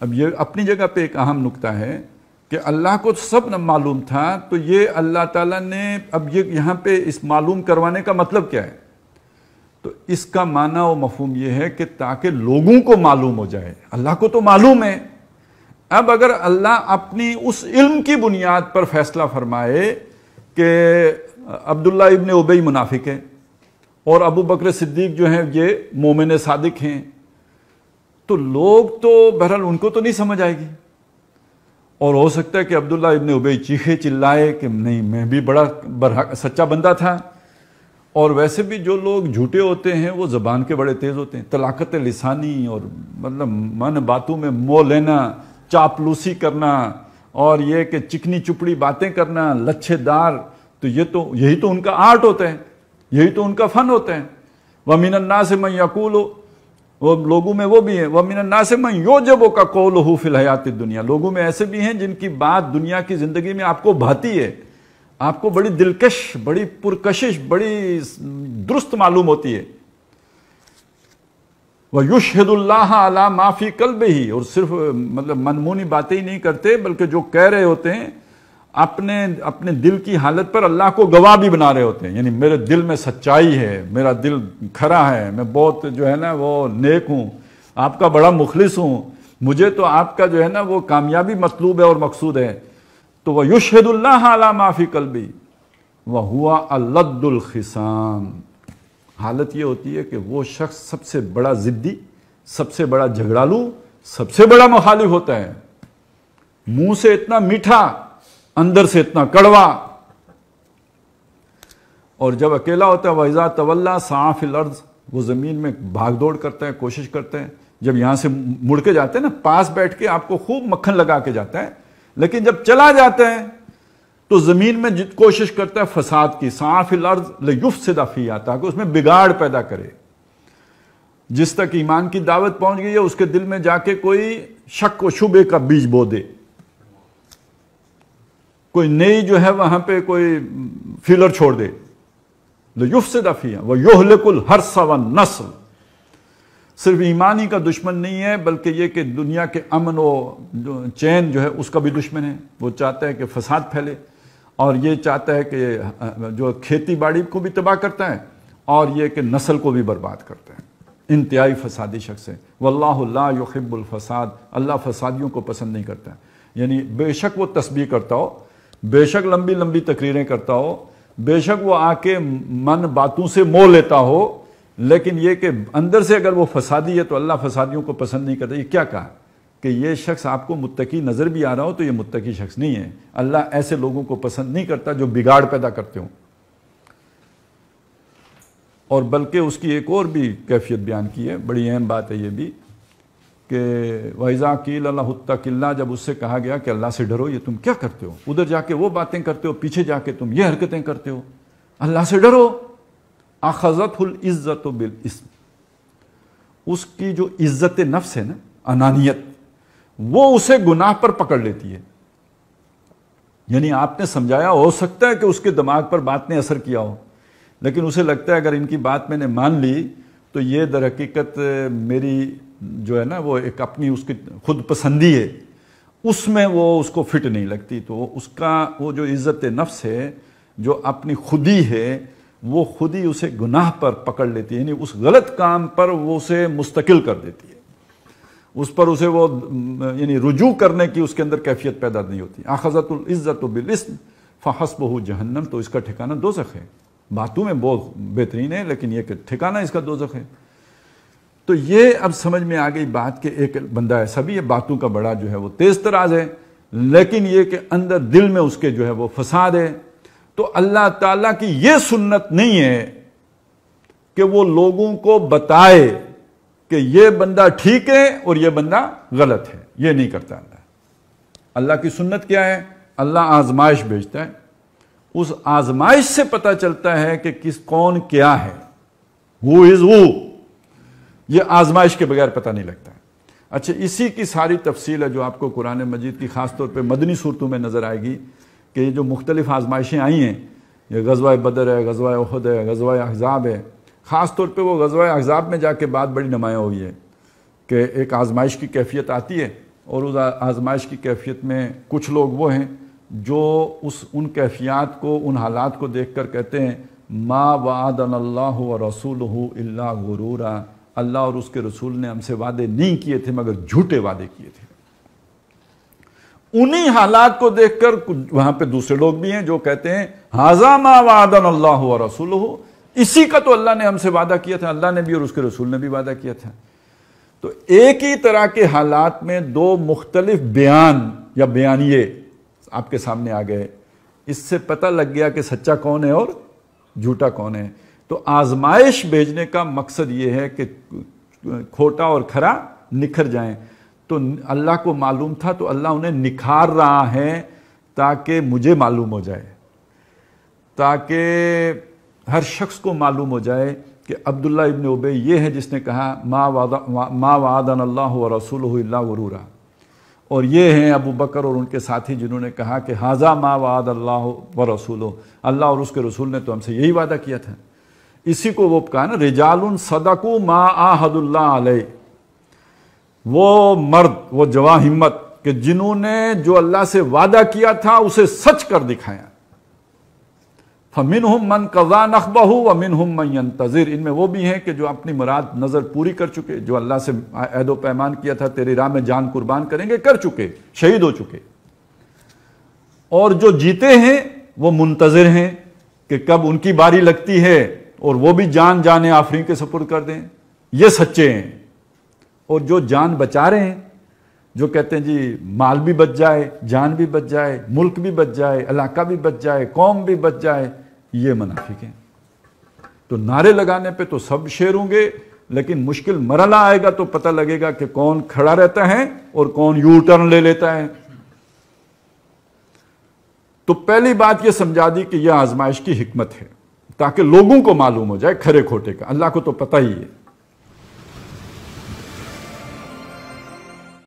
اب یہ اپنی جگہ پہ ایک اہم نکتہ ہے کہ اللہ کو سب نہ معلوم تھا، تو یہ اللہ تعالیٰ نے اب یہ یہاں پہ اس معلوم کروانے کا مطلب کیا ہے؟ تو اس کا معنی و مفہوم یہ ہے کہ تاکہ لوگوں کو معلوم ہو جائے، اللہ کو تو معلوم ہے، اب اگر اللہ اپنی اس علم کی بنیاد پر فیصلہ فرمائے کہ عبداللہ ابن ابی منافق ہے اور ابو بکر صدیق جو ہیں یہ مومن صادق ہیں، تو لوگ تو بہرحال ان کو تو نہیں سمجھ آئے گی، اور ہو سکتا ہے کہ عبداللہ ابن ابی چیخے چلائے کہ نہیں میں بھی بڑا سچا بندہ تھا، اور ویسے بھی جو لوگ جھوٹے ہوتے ہیں وہ زبان کے بڑے تیز ہوتے ہیں، طلاقت لسانی اور مطلب من باتوں میں مو لینا، چاپلوسی کرنا، اور یہ کہ چکنی چپڑی باتیں کرنا، لچھے دار، تو یہی تو ان کا آرٹ ہوتا ہے، یہی تو ان کا فن ہوتا ہے۔ وَمِنَ النَّاسِ مَن يَقُولُ، وہ لوگوں میں وہ بھی ہیں، وَمِنَ النَّاسِ مَن يُعْجِبُكَ قَوْلُهُ فِي الْحَيَاةِ الدُّنْيَا، لوگوں میں ایسے بھی ہیں جن کی بات دنیا کی زندگی میں آپ کو بھاتی ہے، آپ کو بڑی دلکش، بڑی پرکشش، بڑی درست معلوم ہوتی ہے۔ وَيُشْهِدُ اللَّهَ عَلَى مَا فِي قَلْبِهِ، اور صرف مطلب منمونی باتیں ہی نہیں کرتے بلکہ جو کہہ رہے ہوتے ہیں اپنے دل کی حالت پر اللہ کو گواہ بھی بنا رہے ہوتے ہیں، یعنی میرے دل میں سچائی ہے، میرا دل کھرا ہے، میں بہت جو ہے نا وہ نیک ہوں، آپ کا بڑا مخلص ہوں، مجھے تو آپ کا جو ہے نا وہ کامیابی مطلوب ہے اور مقصود ہے۔ تو وَيُشْهِدُ اللَّهَ عَلَى مَا فِي قَلْبِهِ وَهُوَ أَلَدُّ الْخِصَامِ، حالت یہ ہوتی ہے کہ وہ شخص سب سے بڑا ضدی، سب سے بڑا جھگڑالو، سب سے بڑا مخالف ہوتا ہے، منہ سے اتنا میٹھا، اندر سے اتنا کڑوا، اور جب اکیلا ہوتا ہے وَإِذَا تَوَلَّى سَعَىٰ فِي الْأَرْضِ، وہ زمین میں بھاگ دوڑ کرتا ہے، کوشش کرتا ہے، جب یہاں سے مڑ کے جاتے ہیں نا پاس بیٹھ کے آپ کو خوب مکھن لگا کے جاتا ہے، لیکن جب چلا جاتا ہے تو زمین میں کوشش کرتا ہے فساد کی، سَعَىٰ فِي الْأَرْضِ لِيُفْسِدَ فِيهَا، تاکہ اس میں بگاڑ پیدا کرے۔ جس تک ایمان کی دعوت پہنچ گئی ہے اس کے دل میں جا کے کوئی شک و شبے کا بیج بو دے، کوئی نئی جو ہے وہاں پہ کوئی فیلر چھوڑ دے، لِيُفْسِدَ فِيهَا وَيُهْلِكُ الْحَرْثَ وَالنَّسْلَ۔ صرف ایمانی کا دشمن نہیں ہے بلکہ یہ کہ دنیا کے امن و چین جو ہے اس کا بھی دشمن ہے، وہ چاہتا ہے کہ فساد پھیلے، اور یہ چاہتا ہے کہ جو کھیتی باڑی کو بھی تباہ کرتا ہے اور یہ کہ نسل کو بھی برباد کرتا ہے، انتہائی فسادی شخص ہے۔ وَاللَّهُ لَا يُحِبُّ الْفَسَادَ، اللہ فسادیوں کو پسند نہیں کرتا، یعنی بے شک وہ تسبیح کرتا ہو، بے شک لمبی لمبی تقریریں کرتا ہو، بے شک وہ آ کے من باتوں سے مو لیتا ہو، لیکن یہ کہ اندر سے اگر وہ فسادی ہے تو اللہ فسادیوں کو پسند نہیں کرتا۔ یہ کیا کہا کہ یہ شخص آپ کو متقی نظر بھی آ رہا ہو تو یہ متقی شخص نہیں ہے، اللہ ایسے لوگوں کو پسند نہیں کرتا جو بگاڑ پیدا کرتے ہوں۔ اور بلکہ اس کی ایک اور بھی کیفیت بیان کی ہے، بڑی اہم بات ہے یہ بھی، کہ وَإِذَا قِيلَ لَهُ اتَّقِ اللَّهَ، جب اس سے کہا گیا کہ اللہ سے ڈرو، یہ تم کیا کرتے ہو؟ ادھر جا کے وہ باتیں کرتے ہو، پیچھے جا کے تم یہ حرکتیں کرتے ہو، اللہ سے ڈرو۔ أَخَذَتْهُ الْعِزَّةُ بِالْإِثْمِ، اس کی جو عزت نفس ہے نا، انانیت، وہ اسے گناہ پر پکڑ لیتی ہے۔ یعنی آپ نے سمجھایا، ہو سکتا ہے کہ اس کے دماغ پر بات نے اثر کیا ہو، لیکن اسے لگتا ہے اگر ان کی بات میں نے مان لی تو یہ در حقیقت میری جو ہے نا وہ ایک اپنی اس کی خود پسندی ہے، اس میں وہ اس کو فٹ نہیں لگتی، تو اس کا وہ جو عزت نفس ہے، جو اپنی خودی ہے، وہ خودی اسے گناہ پر پکڑ لیتی ہے، یعنی اس غلط کام پر وہ اسے مستقل کر دیتی ہے، اس پر اسے وہ یعنی رجوع کرنے کی اس کے اندر کیفیت پیدا نہیں ہوتی۔ اخذت العزت بالاسم فحسبہ جہنم، تو اس کا ٹھکانہ دوزخ ہے۔ باتوں میں بہت بہترین ہے لیکن یہ کہ ٹھکانہ اس کا دوزخ ہے۔ تو یہ اب سمجھ میں آ گئی بات کہ ایک بندہ ایسا بھی ہے باتوں کا بڑا جو ہے وہ تیز تراز ہے، لیکن یہ کہ اندر دل میں اس کے جو ہے وہ فساد ہے۔ تو اللہ تعالیٰ کی یہ سنت نہیں ہے کہ وہ لوگوں کو بتائے کہ یہ بندہ ٹھیک ہے اور یہ بندہ غلط ہے، یہ نہیں کرتا اللہ۔ اللہ کی سنت کیا ہے؟ اللہ آزمائش بھیجتا ہے، اس آزمائش سے پتہ چلتا ہے کہ کون کیا ہے، who is who، یہ آزمائش کے بغیر پتہ نہیں لگتا ہے۔ اچھا، اسی کی ساری تفصیل ہے جو آپ کو قرآن مجید کی خاص طور پہ مدنی صورتوں میں نظر آئے گی، کہ یہ جو مختلف آزمائشیں آئی ہیں، یہ غزوہ بدر ہے، غزوہ احد ہے، غزوہ احزاب ہے، خاص طور پہ وہ غزوہ احزاب میں جا کے بات بڑی نمایاں ہوئی ہے کہ ایک آزمائش کی کیفیت آتی ہے اور اس آزمائش کی کیفیت میں کچھ لوگ وہ ہیں جو ان کیفیات کو، ان حالات کو دیکھ کر کہتے ہیں ما وعدنا اللہ ورسولہ الا غرورا، اللہ اور اس کے رسول نے ہم سے وعدے نہیں کیے تھے مگر جھوٹے وعدے کیے تھے۔ انہی حالات کو دیکھ کر وہاں پہ دوسرے لوگ بھی ہیں جو کہتے ہیں ھذا ما وعدنا اللہ ورسولہ، اسی کا تو اللہ نے ہم سے وعدہ کیا تھا، اللہ نے بھی اور اس کے رسول نے بھی وعدہ کیا تھا۔ تو ایک ہی طرح کے حالات میں دو مختلف بیان یا بیانیے آپ کے سامنے آ گئے، اس سے پتہ لگ گیا کہ سچا کون ہے اور جھوٹا کون ہے۔ تو آزمائش بھیجنے کا مقصد یہ ہے کہ کھوٹا اور کھرا نکھر جائیں۔ تو اللہ کو معلوم تھا تو اللہ انہیں نکھار رہا ہے تاکہ مجھے معلوم ہو جائے، تاکہ ہر شخص کو معلوم ہو جائے کہ عبداللہ ابن ابی یہ ہے جس نے کہا ما وعدنا اللہ ورسولہ الا غرورا، اور یہ ہیں ابو بکر اور ان کے ساتھی جنہوں نے کہا کہ ھذا ما وعد اللہ ورسولہ، اللہ اور اس کے رسول نے تو ہم سے یہی وعدہ کیا تھا۔ اسی کو وہ کہا نا رجال صدقوا ما عاہدوا اللہ علیہ، وہ مرد، وہ جواں ہمت کہ جنہوں نے جو اللہ سے وعدہ کیا تھا اسے سچ کر دکھایا۔ فَمِنْهُمْ مَنْ قَضَى نَحْبَهُ وَمِنْهُمْ مَنْ يَنْتَظِرُ، ان میں وہ بھی ہیں کہ جو اپنی مراد نظر پوری کر چکے، جو اللہ سے عہد و پیمان کیا تھا تیری راہ میں جان قربان کریں گے، کر چکے، شہید ہو چکے، اور جو جیتے ہیں وہ منتظر ہیں کہ کب ان کی باری لگتی ہے اور وہ بھی جان آفرین کے سپرد کر دیں، یہ سچے ہیں۔ اور جو جان بچا رہے ہیں، جو کہتے ہیں جی مال بھی بچ جائے، جان بھی بچ جائے، ملک بھی بچ جائے، علاقہ بھی بچ جائے، قوم بھی بچ جائے، یہ منافق ہیں۔ تو نعرے لگانے پہ تو سب شیر ہوں گے، لیکن مشکل مرحلہ آئے گا تو پتہ لگے گا کہ کون کھڑا رہتا ہے اور کون یو ٹرن لے لیتا ہے۔ تو پہلی بات یہ سمجھا دی کہ یہ آزمائش کی حکمت ہے تاکہ لوگوں کو معلوم ہو جائے کھرے کھوٹے کا، اللہ کو تو پتہ ہی ہے۔